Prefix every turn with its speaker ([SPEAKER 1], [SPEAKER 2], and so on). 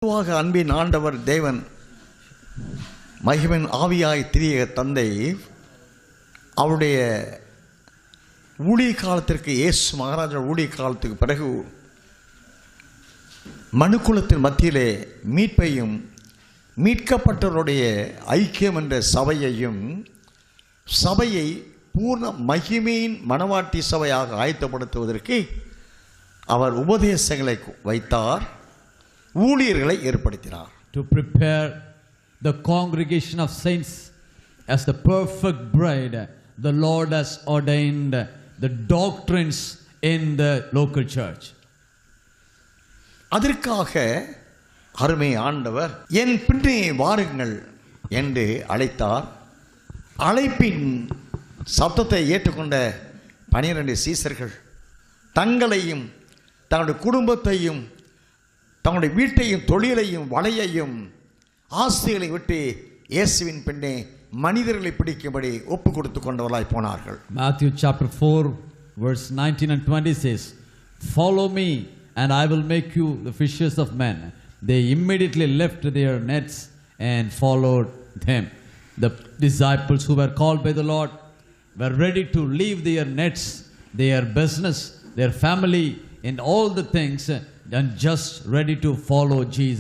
[SPEAKER 1] அன்பின் ஆண்டவர் தேவன் மகிமையின் ஆவியாய் திரிய தந்தை அவருடைய ஊழிய காலத்திற்கு இயேசு மகாராஜா ஊழிய காலத்துக்கு பிறகு மனுக்குலத்தின் மத்தியிலே மீட்பையும் மீட்கப்பட்டவருடைய ஐக்கியம் என்ற சபையை பூர்ண மகிமையின் மணவாட்டி சபையாக ஆயத்தப்படுத்துவதற்கு அவர் உபதேசங்களை வைத்தார், ஊழியர்களை ஏற்படுத்தினார்.
[SPEAKER 2] To prepare the congregation of saints as the perfect bride, the Lord has ordained the doctrines in the local church.
[SPEAKER 1] அதற்காக அருமை ஆண்டவர் என் பின்னே வாருங்கள் என்று அழைத்தார். அழைப்பின் சத்தத்தை ஏற்றுக்கொண்ட 12 சீசர்கள் தங்களையும் தங்களுடைய குடும்பத்தையும் தங்களுடைய வீட்டையும் தொழிலையும் வலையையும் ஆசைகளை விட்டு இயேசுவின் பின்னே மனிதர்களை பிடிக்கும்படி ஒப்பு கொடுத்து கொண்டவர்களாய் போனார்கள்.
[SPEAKER 2] Matthew chapter 4 verse 19 and 20 says, "Follow me and I will make you the fishers of men." They immediately left their nets and followed them. The disciples who were called by the Lord were ready to leave their nets, their business, their family, and all the things, and just ready to follow Jesus.